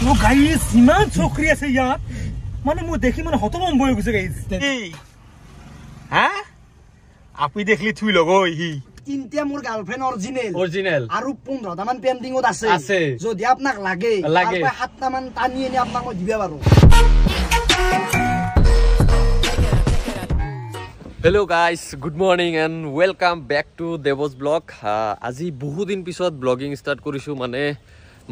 তো গাইস ইমান চকরি আছে ইয়াত মানে মই দেখি মানে হতভম্ব হৈ গৈছে গাইস হ্যাঁ আপনি দেখলি থুই লগই হি তিনটা মোর গার্লফ্রেন্ড অরিজিনাল আর 15টা মান পেন্ডিংত আছে যদি আপনাক লাগে তারপর 7টা মান টানি এনে আপনাক দিবা পারো Hello guys, good morning and welcome back to Devos Vlog. আজি বহু দিন পিছত ব্লগিং স্টার্ট কৰিছো মানে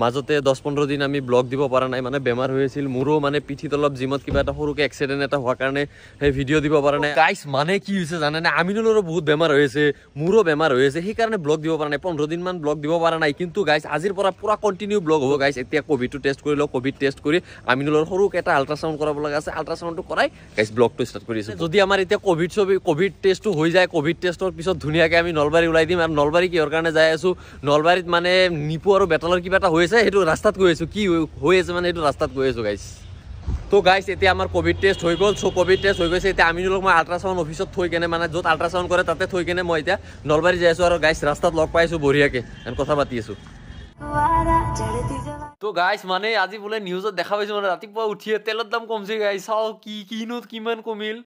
মাজতে 10-15 দিন আমি ব্লগ দিব পৰা নাই মানে বেমাৰ হৈছিল মোৰো মানে পিঠিত অলপ জিমত কিবা এটা সৰুকে এক্সিডেন্ট এটা হোৱাৰ কাৰণে এই ভিডিও দিব পৰা নাই গাইস মানে কি হৈছে জানে না আমিনুলৰো বহুত বেমাৰ হৈছে মোৰো বেমাৰ হৈছে সেই কাৰণে ব্লগ দিব পৰা নাই 15 দিন মান ব্লগ দিব পৰা নাই কিন্তু গাইস আজিৰ পৰা পুৰা কন্টিনিউ ব্লগ হ'ব গাইস এতিয়া কোভিড টো টেষ্ট কৰিলো কোভিড টেষ্ট কৰি আমিনুলৰ সৰুকে এটা আল্ট্ৰাসাউন্ড কৰাব লগা আছে আল্ট্ৰাসাউন্ডটো কৰাই গাইস ব্লগটো স্টাৰ্ট কৰিছে যদি আমাৰ এতিয়া কোভিড টেষ্টটো হৈ যায় কোভিড টেষ্টৰ পিছত ধুনিয়াকে আমি নলবাৰী উলাই দিম আৰু নলবাৰী কিহৰ কাৰণে যাই আছো নলবাৰীত মানে নিপু আৰু বেটালৰ কিবা এটা হৈছে হেতু ৰাস্তাত গৈ আছো কি হৈ আছে মানে হেতু ৰাস্তাত গৈ আছো গাইস তো গাইস এতিয়া আমাৰ কোভিড টেষ্ট হৈ গল সো কোভিড টেষ্ট হৈ গৈছে এতিয়া আমিনুলক মই আল্ট্ৰাসাউন্ড অফিসত থৈ কেনে মানে যত আল্ট্ৰাসাউন্ড কৰে তাতে থৈ কেনে মই এতিয়া নলবাৰী যাই আছো আৰু গাইস ৰাস্তাত লগ পাইছো বঢ়িয়াকে এন কথা পাতি আছো তো গাইস মানে আজি বলে নিউজত দেখা পাইছো মানে ৰাতিপুৱা উঠিয়ে তেলৰ দাম কমছে গাইস চাও কিনো কিমান কমিল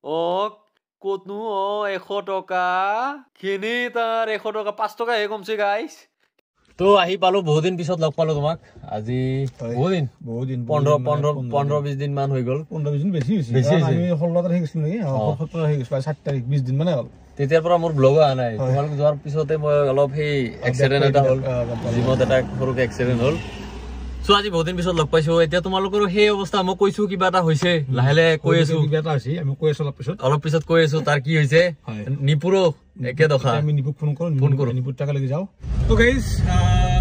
কতনো 100 টকা কেনে তাৰ 100 টকা 5 টকা হে কমছে গাইস তো আহি পালো বহুত দিন পিছত লগ পালো তোমাক আজি বহুত দিন 15-20 দিন মান হৈ গল 15 দিন বেছি হৈছে আমি 16 তাৰিখ গৈছিল নেকি 17 তাৰিখ গৈছিল 7 তাৰিখ 20 দিন মানে হ'ল তেতিয়াৰ পৰা মোৰ ব্লগ আহা নাই তোমালোক যোৱাৰ পিছতে মই অলপ হে এক্সিডেন্ট এটা হ'ল জিমত এটা সৰুকে এক্সিডেন্ট হ'ল সো আজি বহুত দিন পিছত লগ পাইছো এতিয়া তোমালোকৰ হে অৱস্থা মই কৈছো কিবা এটা হৈছে লাহেলে কৈ আছো কিবা এটা হৈছে আমি কৈ আছো অলপ পিছত কৈ আছো তাৰ কি হৈছে নিপুৰো একে দখা আমি নিপুক ফোন কৰো নিপুৰ টাকা লাগি যাও তো গাইস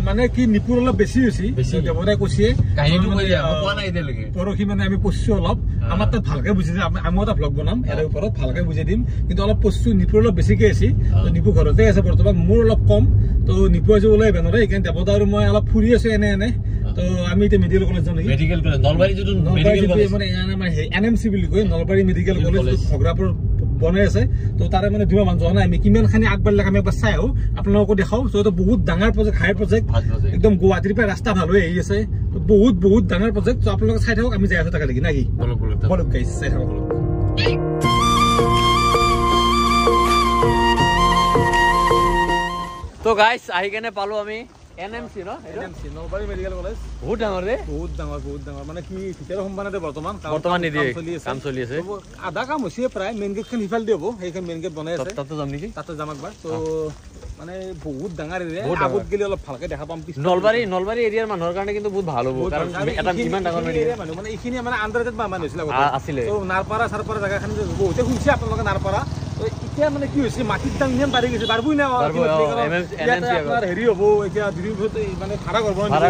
মানে কি নিপুৰ অলপ বেছি হৈছে দেৱদাই কৈছে কাহিনীটো কৈ দিয়া মই কোৱা নাই এতিয়ালৈকে পৰহি মানে আমি পঢ়ছো অলপ আমাৰ তাত ভালকে বুজি দিম আমি এটা ব্লগ বনাম এৰ ওপৰত ভালকে বুজি দিম কিন্তু অলপ পঢ়ছো নিপুৰ অলপ বেছিকে আছে তো নিপু ঘৰতে আছে বৰ্তমান মোৰ অলপ কম তো নিপু আজি ওলাই বেনৰে এইখান দেৱদা আৰু মই অলপ ফুৰি আছো এনে তো আমি এতিয়া মেডিকেল কলেজ যাম নেকি মেডিকেল কলেজ নলবাৰী যিটো মেডিকেল কলেজ মানে আমাৰ এনএমসি বুলি কয় নলবাৰী মেডিকেল কলেজ ভগৰাপুৰ বনাই আছে তো তাৰে মানে দুটা মানুহ জনা আমি কিমান খানি আগবাঢ়িলে আমি একবাৰ চাই আহো আপোনালোকক দেখাও তো এটা বহুত ডাঙৰ প্ৰজেক্ট হাই প্ৰজেক্ট একদম গুৱাহাটীৰ পৰা ৰাস্তা ভাল হৈ আহি আছে বহুত ডাঙৰ প্ৰজেক্ট তো আপোনালোকে চাই থাকক আমি যাই আছো তাকে লাগি নাকি বলক গাইস চাই থাকক তো গাইস আহি কেনে পালো আমি এনএমসি ন এনএমসি নলবাৰী মেডিকেল কলেজ বহুত ডাঙৰ ৰে বহুত ডাঙৰ মানে কি ভিতৰ সম্মানতে বৰ্তমান নিদিয়ে কাম চলি আছে আধা কাম হৈছে প্ৰায় মেইন গেটখন ইফাল দিব সেইখন মেইন গেট বনাই আছে তাতে যাম নেকি তাতে যাম একবাৰ তো মানে বহুত ডাঙৰ এৰিয়া আগত গেলে অলপ ভালকে দেখা পাম নলবাৰী এৰিয়াৰ মানুহৰ কাৰণে কিন্তু বহুত ভাল হ'ব কাৰণ এটা ইমান ডাঙৰ এৰিয়া মানে এইখিনি মানে আন্ডাৰটেড মান হৈছিল আছিলে তো নাৰপাৰা সাৰপাৰা জায়গাখন বহুতে শুনছে আপোনালোকে নাৰপাৰা এতিয়া মানে কি হৈছে মাটিৰ দাম ইমান বাঢ়ি গৈছে বাঢ়বই না আপোনাৰ হেৰি হ'ব এতিয়া মানে ভাড়া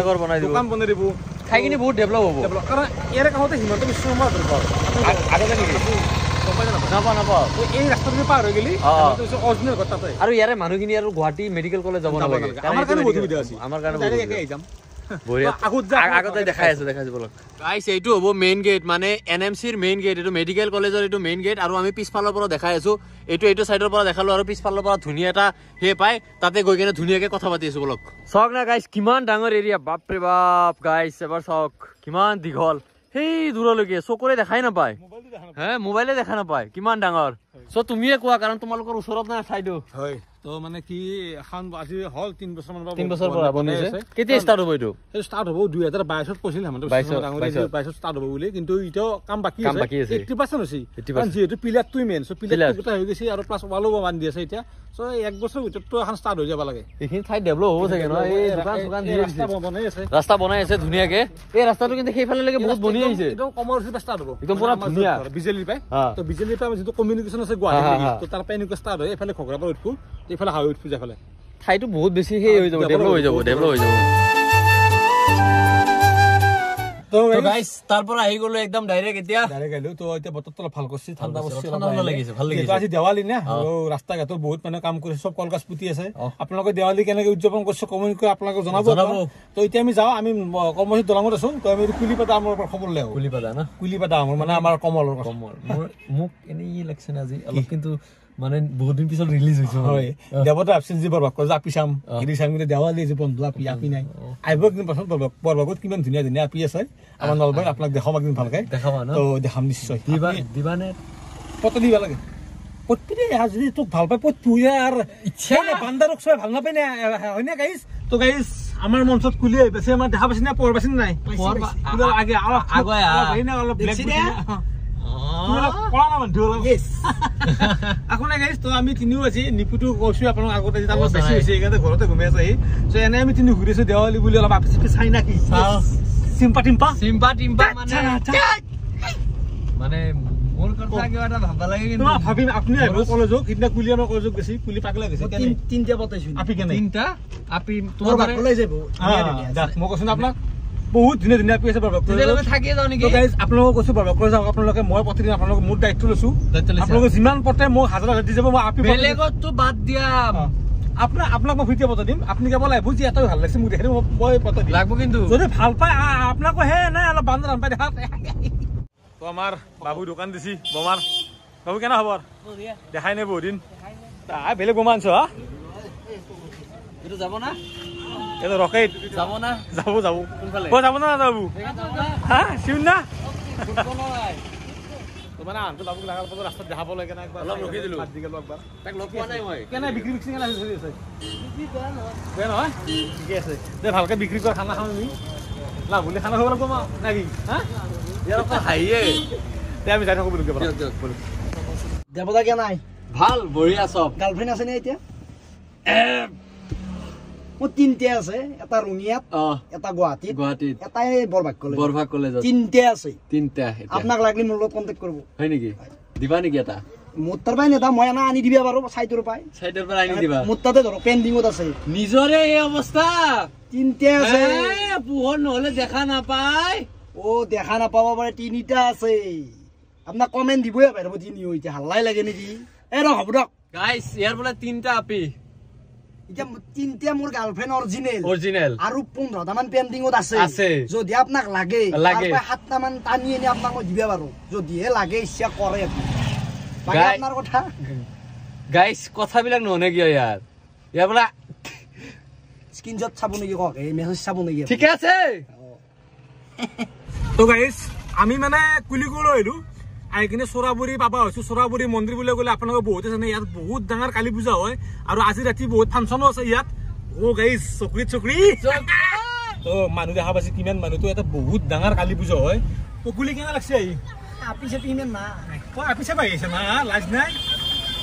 ঘৰ বনাই দিব দোকান বনাই দিব খাই কিনি বহুত ডেভেলপ হ'ব কাৰণ ইয়াৰ কাষতে হিমন্ত বিশ্ব শৰ্মা আগতে নেকি নাপাওঁ এই ৰাস্তাটো পাৰ হৈ গেলি অৰিজিনেল ঘৰ তাতে আৰু ইয়াৰে মানুহখিনি আৰু গুৱাহাটী মেডিকেল কলেজ যাব নালাগে আমাৰ কাৰণে বহুত সুবিধা আছে আমাৰ কাৰণে ডাইৰেক্ট একে যাম আগতে দেখাই আছো বলক গাইস এইটো হ'ব মেইন গেট মানে এনএমসিৰ মেইন গেট এইটো মেডিকেল কলেজৰ এইটো মেইন গেট আৰু আমি পিছফালৰ পৰা দেখাই আছো এইটো চাইডৰ পৰা দেখালো আৰু পিছফালৰ পৰা ধুনীয়া এটা হে পাই তাতে গৈ কেনে ধুনীয়াকে কথা পাতি আছো বলক চাওক না গাইস কিমান ডাঙৰ এৰিয়া বাপৰে বাপ গাইস এবাৰ চাওক কিমান দীঘল সেই দূৰলৈকে চকুৰে দেখাই নাপায় মোবাইলে দেখা নাপায় কিমান ডাঙৰ সো তুমিয়ে কোৱা কাৰণ তোমালোকৰ ওচৰত না চাইডো হয় তো মানে কি এখন আজি হল 3 বছৰ মান 3 বছৰ পৰা বনাইছে কেতিয়া ষ্টাৰ্ট হ'ব এইটো ষ্টাৰ্ট হ'ব 2022 ত কৈছিল হেমন্ত 22 ষ্টাৰ্ট হ'ব বুলি কিন্তু ইটো কাম বাকি আছে 80% হৈছে কাৰণ যেহেতু পিলাৰটো মেইন সো পিলাৰটো গোটা হৈ গৈছে আৰু প্লাস ওয়ালও বান্ধি আছে এতিয়া সো এক বছৰ ভিতৰটো এখন ষ্টাৰ্ট হৈ যাব লাগে এইখিনি ঠাই ডেভেলপ হ'ব থাকে ন এই দোকান দিয়ে ৰাস্তা বনাই আছে ধুনীয়াকে এই ৰাস্তাটো কিন্তু সেইফালে লাগে বহুত বনি আহিছে একদম কমাৰ্চিয়েল ষ্টাৰ্ট হ'ব একদম পুৰা ধুনীয়া বিজেলি পাই তো বিজেলি পাই যেটো কমিউনিকেশন আছে গুৱাহাটী তো তাৰ পাই এনেকুৱা ষ্টাৰ্ট হয় এফালে ঘগৰাপাৰ উঠু এইফালে হাই উঠু যাফালে ঠাইটো বহুত বেছি হে হৈ যাব ডেভেলপ হৈ যাব তো গাইস তারপর আহি গলো একদম ডাইরেক্ট আইলো তো এতিয়া বতৰটো ভাল কৰিছে ঠাণ্ডা লাগিছে ভাল লাগিছে আজি দেৱালী না ৰাস্তা ঘাটৰ বহুত মানে কাম কৰিছে সব কলকাছ পুতি আছে আপোনালোকে দেৱালী কেনেকৈ উদযাপন কৰিছে কমেন্ট কৰি আপোনালোকে জনাব তো এতিয়া আমি যাও আমি কৰ্মসূচী দলঙত আছো তো আমি কুলিপাতা আমাৰ খবৰ লৈ কুলিপাতা আমাৰ মানে আমাৰ কমলৰ মোক এনেই লাগছে না আজি অলপ কিন্তু মানে বহুত দিন পিছত ৰিলিজ হৈছে হয় দেৱতা আপচিন জি বৰবাক কজ আপি চাম গিৰি চাম গিৰি দেৱালি যে বন্ধু আপি আপি নাই আইব একদিন পাছত বৰবাকত কিমান ধুনীয়া ধুনীয়া আপি আছে আমাৰ নলবাৰীত আপোনাক দেখাম একদিন ভালকে দেখাবা ন তো দেখাম নিশ্চয় দিবানে কত দিবা লাগে পত্তি আজি তোক ভাল পাই পত্তু ইয়াৰ ইচ্ছা বান্দাৰক ছয় ভাল নাপাই না হয়নে গাইস তো গাইস আমাৰ মঞ্চত কুলি আইছে আমাৰ দেখা পাছিনা পৰবাছিন নাই কুলি আগে আগে ভাইনা অলপ ব্লেক কোলা না বন্ধু ইয়েস আকনে গাইস তো আমি তিনিও আছি নিপুটো কৈছো আপোনাক আগতে যেটা অলপ বেছি হৈছে এখানে ঘৰতে ঘুমে আছে সো এনে আমি তিনি ঘুৰিছো দেৱালি বুলি অলপ আপি চাই না কি সিম্পা টিম্পা মানে মোর কথা কিটা ভাবা লাগে কিন্তু ভাবি আপনি আইব কলেজ কিনা কুলিয়ানো কলেজ গেছি কুলি পাগলা গেছে তিনটা বতাইছো আপি কেনে তিনটা আপি তোমার বাকলে যাইব দাস মই কৈছো আপোনাক বহুত ধুনীয়া ধুনীয়া আপি আছে বৰবাক তেলে থাকি যাও নেকি তো গাইস আপোনালোক কৈছো বৰবাক কলেজ যাওক আপোনালোকে মই প্ৰতিদিন আপোনালোক মোৰ দায়িত্ব লৈছো আপোনালোক যিমান পতে মই হাজাৰ দি যাব মই আপি বেলেগত তো বাদ দিয়াম আপোনাক মই ভিডিঅ' পতা দিম আপুনি কেৱল বুজি এটাই ভাল লাগিছে মোক দেখি মই পতা দিম লাগব কিন্তু যদি ভাল পায় আপোনাক হে নাই অলপ বান্দৰ পাই দেখা তো আমাৰ বাবু দোকান দিছি বমাৰ বাবু কেনে খবৰ দেখাই নাই বহুত দিন তাই বেলেগ বোমা আনছ হা এটো যাব না এটো ৰকেই যাব না যাব যাব না বাবু হা শুন না তো মানে আনটো বাবুক লাগাল পৰ ৰাস্তাত দেখা পালে কেনে একবাৰ অলপ ৰখি দিলো মাত দিগল একবাৰ তাক লগ পোৱা নাই মই কেনে বিক্ৰী বিক্ৰী কেনে চলি আছে বিক্ৰী কৰা নহয় ঠিকে আছে দে ভালকে বিক্ৰী কৰা খানা খাওঁ নি না বুলি খানা খাব লাগব মা নাকি হা ইয়াৰ পৰা হাইয়ে তে আমি যাই থাকো বুলকে বল দেৱতা কে নাই ভাল বঢ়িয়া সব গাৰ্লফ্ৰেন্ড আছে নে এতিয়া ও তিনটা আছে এটা ৰুনিয়াত এটা গুৱাহাটীত এটাই বৰবাক কলেজ তিনটা আছে তিনটা আপোনাক লাগলি মোৰ লগত কন্টাক্ট কৰিব হয় নেকি দিবা নেকি এটা মোত্তাৰ পাই নেদা মই না আনি দিবা বাৰু সাইটৰ পৰা আনি দিবা মোত্তাতে ধৰ পেন্ডিংত আছে নিজৰে এই অৱস্থা তিনটা আছে পোহৰ নহলে দেখা নাপায় ও দেখা নাপাব পাৰে তিনিটা আছে আপোনাক কমেন্ট দিবই পাৰিব তিনি হইতে হাল্লাই লাগে নেকি এ ৰ হ'ব দক গাইস ইয়াৰ বলে তিনটা আপি এটা তিনটা মোৰ গাৰ্লফ্ৰেন্ড অৰিজিনাল আৰু 15টা মান পেন্ডিংত আছে যদি আপোনাক লাগে আৰু 7টা মান টানি এনে আপোনাক মই দিবা বাৰু যদি হে লাগে ইচ্ছা কৰে বাকি আপোনাৰ কথা গাইস কথাবিলাক নহনে কি ইয়াৰ ইয়াৰ বলা স্ক্রিনশট চাব নেকি কক এই মেসেজ চাব নেকি ঠিক আছে তো গাইস আমি মানে কুলিগুলো হইলো আই কিনে সোরাবুরি পাবা হইছো সোরাবুরি মন্দিৰ বুলি কলে আপোনালোক বহুত আছে ইয়াত বহুত ডাঙৰ কালী পূজা হয় আৰু আজি ৰাতি বহুত ফাংচনো আছে ইয়াত ও গাইস চকৰি তো মানুহ দেখা পাইছে কিমান মানুহ তো এটা বহুত ডাঙৰ কালী পূজা হয় তো কুলি কেনে লাগছে আই আপি সে পিনে না তো আপি সে পাইছে না লাজ নাই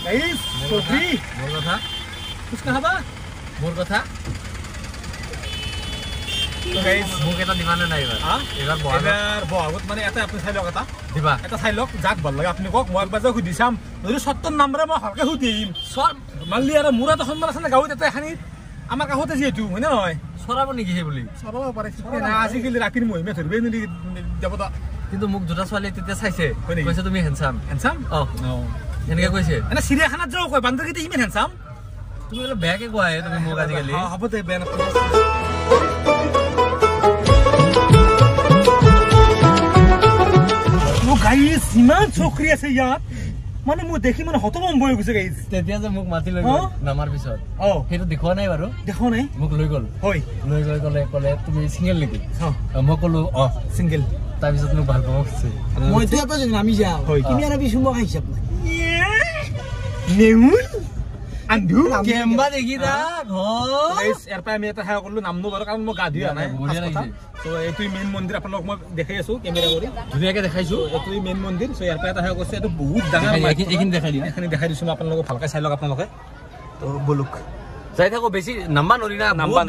গাইস চকৰি মোৰ কথা কুছকা হবা মোৰ কথা তো গাইস মোক এটা দিবানে নাই এবাৰ বহাগত মানে এটা আপনি চাই লওক এটা দিবা এটা চাই লওক যাক ভাল লাগে আপনি কক মই একবাৰ যে সুধি চাম যদি 70 নম্বৰে মই ভালকে সুধিম মানলি আৰু মুৰা তখন আছে না গাঁৱত এটা এখানি আমাৰ কাষতে যেহেতু হয় না নহয় সৰাব নেকি হে বুলি সৰাব পাৰে না আজিকালি ৰাতিৰ মহিমা ধৰবে নেকি দেৱতা কিন্তু মোক দুটা ছোৱালী তেতিয়া চাইছে কৈছে তুমি হ্যান্ডসাম এনেকে কৈছে এনে চিৰিয়াখানাত যাও কয় বান্দৰকেইটা ইমান হ্যান্ডসাম তুমি অলপ বেয়াকে কোৱা তুমি মোক আজিকালি হ'ব দে বেয়া গাইস ইমান চকৰি আছে ইয়াত মানে মই দেখি মানে হতভম্ব হৈ গৈছে গাইস তেতিয়া যে মোক মাতি লৈ গল নামাৰ পিছত হেতু দেখুৱা নাই বাৰু দেখুৱা নাই মোক লৈ গল হয় লৈ কলে তুমি সিঙ্গেল নেকি মই কলো সিঙ্গেল তাৰ পিছত মোক ভাল পাব খুজিছে মই তো এটা নামি যাও তুমি আৰু বিছু মোক আহিছা নেউল আন্ধু কেম্বা দেখি দা গাইস এৰ পাই আমি এটা হাই কৰলো নাম নো বাৰু কাৰণ মই গা ধুইয়া নাই তো এইটোই মেইন মন্দিৰ আপোনালোক মই দেখাই আছো কেমেৰা কৰি ধুনীয়াকে দেখাইছো এইটোই মেইন মন্দিৰ সো এৰ পাই এটা হাই কৈছে এটো বহুত ডাঙৰ এইখিনি দেখাই দিম এখানি দেখাই দিছো আপোনালোক ভালকে চাই লওক আপোনালোকে তো বলুক যাই থাকো বেছি নাম্বাৰ নৰি না নাম্বাৰ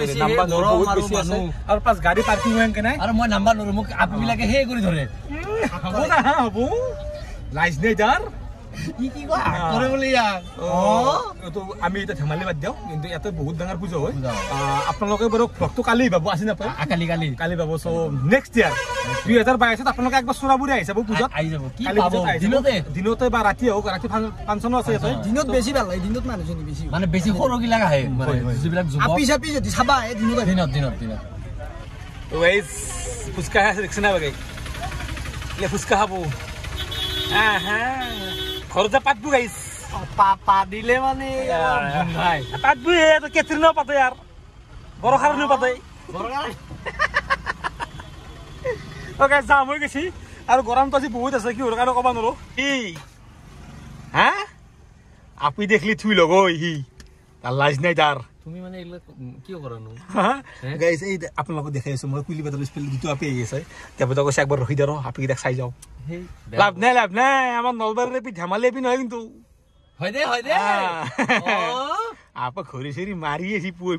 বহুত বেছি আছে আৰু পাঁচ গাড়ী পাৰ্কিং হয় কেনে আৰু মই নাম্বাৰ নৰো মোক আপি বিলাকে হে কৰি ধৰে হ'ব না হ'ব লাইজ নাই তাৰ কি কয় কৰে বলি তো আমি এটা ধেমালি বাদ দিও কিন্তু এতে বহুত ডাঙৰ পূজা হয় আপোনালোকে বাৰু ভক্ত কালি পাব আসি নাপায় কালি পাব সো নেক্সট ইয়াৰ 2022 আপোনালোকে একবাৰ সোৰাবুৰি আহি যাব পূজাত আহি যাব কি পাব দিনতে বা ৰাতি হোক ৰাতি ফাংচন আছে দিনত বেছি ভাল লাগে দিনত মানুহজনী বেছি মানে বেছি সৰু গিলা আহে মানে যিবিলাক যুৱক আপি চাপি যদি চাবা এই দিনত তো গাইস ফুচকা আছে দেখছ না বাগে লে ফুচকা খাবো ঘৰতে পাতবো গাইস পাতা দিলে মানে তাত বি কেটৰিনাও পাতে ইয়াৰ বৰষাৰণিও পাতে অকে যাম হৈ গৈছি আৰু গৰমটো আজি বহুত আছে কি কাৰণে ক'ব নোৱাৰো কি হা আপি দেখলি থুই লগ সি তাৰ লাজ নাই তাৰ তুমি মানে এইবিলাক কি কৰানো গাইছ এই আপোনালোকক দেখাই আছো মই কুলি বাদৰ স্পেল দুটো আপি আহি আছে দেৱতা কৈছে একবাৰ ৰখি দিয় আপি কেইটাক চাই যাওঁ লাভ নাই আমাৰ নলবাৰীৰ পি ধেমালি এপি নহয় কিন্তু হয় দে আপা ঘূৰি চৰি মাৰি আছি পুৱাই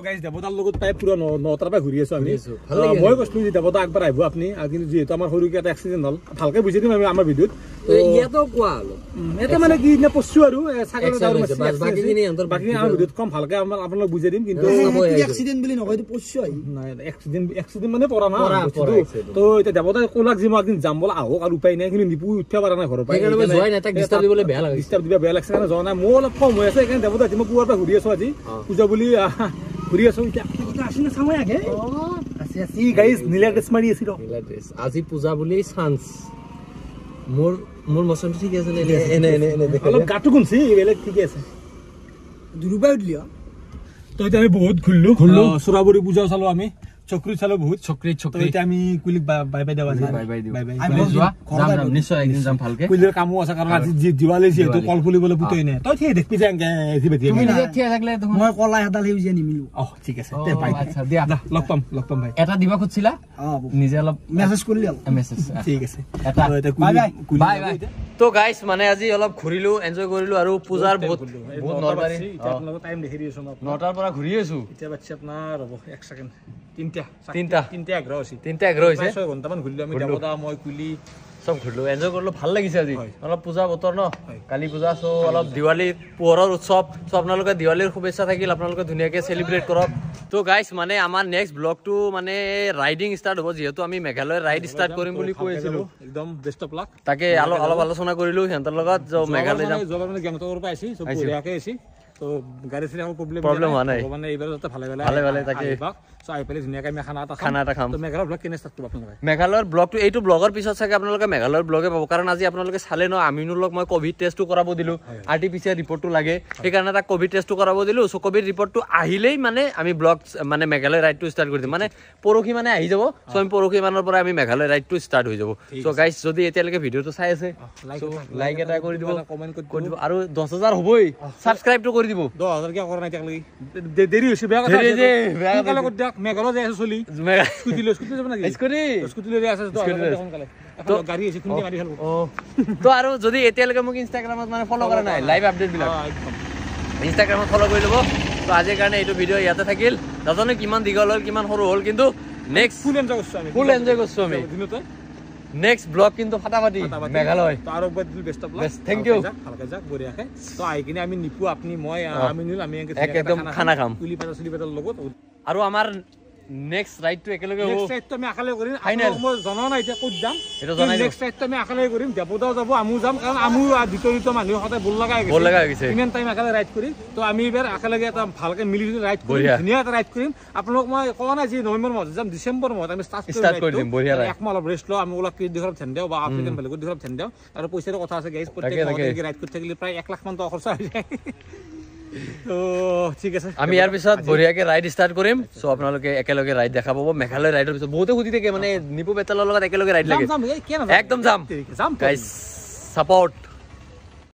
গাইছ দেৱতাৰ লগত প্ৰায় পুৰা 9টাৰ পৰা ঘূৰি আছো আমি মই কৈছিলো যে দেৱতা একবাৰ আহিব আপুনি কিন্তু যিহেতু আমাৰ সৰুকে এটা এক্সিডেণ্ট হ'ল ভালকে বুজাই দিম আমি আমাৰ ভিডিঅ'ত ইয়াতো কোৱা হলো এটা মানে কি না পছু আৰু ছাগলৰ দাউৰ মাছ বাকি আমাৰ ভিডিঅ'ত কম ভালকে আপোনালোক বুজাই দিম কিন্তু এক্সিডেন্ট বুলি নকয় পছু আহি নাই এক্সিডেন্ট মানে পৰা না তো এতিয়া দেৱতা কোলাক যি মই একদিন যাম বলা আহক আৰু উপায় নাই কিন্তু নিপু উঠিব পৰা নাই ঘৰৰ পৰা সেইকাৰণে জয় নাই তাক ডিস্টাৰ্ব দিবলৈ বেয়া লাগে ডিস্টাৰ্ব দিবা বেয়া লাগছে কাৰণে যোৱা নাই মোৰ অলপ কম হৈ আছে সেইকাৰণে দেৱতা মই পুৱাৰ পৰা ঘূৰি আছো আজি পূজা বুলি ঘূৰি আছো এতিয়া আসি না চামই আগে আছে গাইজ নীলা ড্ৰেছ মাৰি আছিল নীলা ড্ৰেছ আজি পূজা বুলি চান্স মোৰ মছনটো ঠিক আছে নে এনে অলপ গাটো গুনছি বেলেগ ঠিক আছে দুৰুবাই উঠলিয়া তো এতিয়া আমি বহুত ঘুৰলো সুৰাবৰী পূজা চালো আমি চক্ৰী চালো বহুত চক্ৰী এতিয়া আমি কুলিক বাই বাই দেৱা বাই যোৱা যাম নিশ্চয় একদিন যাম ভালকে কুলিৰ কামো আছে কাৰণ আজি দিৱালী যিহেতু কল ফুলিবলৈ পুতই নাই তই ঠিক দেখবি যাংগে জিবেতি তুমি নিজে ঠিয়া থাকলে মই কলা হেডাল হেউজিয়া নিমিলো ঠিক আছে তে বাই আচ্ছা দিয়া লগ পাম ভাই এটা দিবা খুজিলা নিজে অলপ মেসেজ কৰিলি মেসেজ ঠিক আছে এটা বাই তো গাইস মানে আজি অলপ ঘুৰিলো এনজয় কৰিলো আৰু পূজাৰ বহুত নলবাৰী আপোনালোক টাইম দেখি দিছো 9টাৰ পৰা ঘুৰি আছো এতিয়া বাচ্চা আপোনাৰ ৰব 1 সেকেন্ড তিনটা 11 হৈছে 6 ঘন্টামান ঘুৰিলো আমি দেৱতা মই কুলি সব ঘুৰলো এনজয় কৰিলো ভাল লাগিছে আজি অলপ পূজা বতৰ ন কালি পূজা সো অলপ দিৱালী পোহৰৰ উৎসৱ সো আপোনালোকে দিৱালীৰ শুভেচ্ছা থাকিল আপোনালোকে ধুনীয়াকে সেলিব্ৰেট কৰক তো গাইস মানে আমাৰ নেক্সট ব্লগটো মানে ৰাইডিং ষ্টাৰ্ট হ'ব যেহেতু আমি মেঘালয় ৰাইড ষ্টাৰ্ট কৰিম বুলি কৈছিলো একদম বেষ্ট অফ লাক তাকে অলপ আলোচনা কৰিলো হেন্তৰ লগত যে মেঘালয় যাম জবৰ মানে গেংটকৰ পৰা আইছি সব বঢ়িয়াকে আইছি তো গাড়ী চিৰা প্ৰব্লেম হোৱা নাই মানে এইবাৰ যাতে ভালে তাকে সো আই পেলে ধুনীয়াকে আমি খানা এটা খাম তো মেঘালয়ৰ ব্লগ কেনে ষ্টাৰ্ট কৰিব আপোনালোকে মেঘালয়ৰ ব্লগটো এইটো ব্লগৰ পিছত চাগে আপোনালোকে মেঘালয়ৰ ব্লগে পাব কাৰণ আজি আপোনালোকে চালে ন আমিনুৰ লগ মই কোভিড টেষ্টটো কৰাব দিলো আৰটিপিচিআৰ ৰিপৰ্টটো লাগে সেইকাৰণে তাক কোভিড টেষ্টটো কৰাব দিলো সো কোভিড ৰিপৰ্টটো আহিলেই মানে আমি ব্লগ মানে মেঘালয় ৰাইডটো ষ্টাৰ্ট কৰি দিম মানে পৰহি মানে আহি যাব সো আমি পৰহি মানৰ পৰা আমি মেঘালয় ৰাইডটো ষ্টাৰ্ট হৈ যাব সো গাইস যদি এতিয়ালৈকে ভিডিঅটো চাই আছে সো লাইক এটা কৰি দিব কমেন্ট কৰি দিব আৰু 10000 হ'বই সাবস্ক্ৰাইবটো কৰি দিব 10000 কি কৰা নাই তাকলি দেৰি হৈছে বেয়া কথা আছে বেয়া কথা লগত দেখ মেঘালয় যাই আছে চলি স্কুটি যাব না স্কুটি লৈ আছে তো সোনকালে তো গাড়ী আছে খুন্দি মাৰি খেলব তো আৰু যদি এতিয়ালৈকে মোক ইনষ্টাগ্ৰামত মানে ফলো কৰা নাই লাইভ আপডেট বিলাক ইনষ্টাগ্ৰামত ফলো কৰি ল'ব তো আজিৰ কাৰণে এইটো ভিডিঅ' ইয়াতে থাকিল নাজানো কিমান দীঘল হ'ল কিমান সৰু হ'ল কিন্তু নেক্সট ফুল এনজয় কৰিছো আমি দিনতে নেক্সট ব্লগ কিন্তু ফাটাফাটি মেঘালয় তো আৰু বহুত best of luck thank you ভালকে যাক বঢ়িয়াকে তো আই কিনে আমি নিপু আপনি মই আমিনুল আমি একদম খানা খাম কুলি পাতাৰ লগত আৰু আমাৰ নেক্সট ৰাইডটো একেলগে হ'ব নেক্সট ৰাইডটো আমি আখালে কৰিম মই জনাও নাই এতিয়া ক'ত যাম এটা জনাই নেক্সট ৰাইডটো আমি আখালে কৰিম দেৱদাও যাব আমু যাম কাৰণ আমু বিতৰিত মানুহ সদায় বল লগা গৈছে ইমান টাইম আখালে ৰাইড কৰি তো আমি এবাৰ আখালে এটা ভালকে মিলি ৰাইড কৰিম ধুনীয়া এটা ৰাইড কৰিম আপোনালোক মই কোৱা নাই যে নৱেম্বৰ মাহত যাম ডিচেম্বৰ মাহত আমি ষ্টাৰ্ট কৰি দিম বঢ়িয়া ৰাইড একমাহ অলপ ৰেষ্ট লওঁ আমি ওলা কি দিখৰ ধ্যান দিও বা আফ্ৰিকান বেলেগত দিখৰ ধ্যান দিও আৰু পইচাৰ কথা আছে গাইজ প্ৰত্যেক ৰাইড কৰি থাকিলে প্ৰায় 1 লাখ মান টকা খৰচ হৈ যায় তো ঠিক আছে আমি ইয়াৰ পিছত বঢ়িয়াকে ৰাইড ষ্টাৰ্ট কৰিম সো আপোনালোকে একেলগে ৰাইড দেখা পাব মেঘালয় ৰাইডৰ পিছত বহুতে খুদি থাকে মানে নিপু বেতালৰ লগত একেলগে ৰাইড লাগে একদম যাম গাইজ সাপোৰ্ট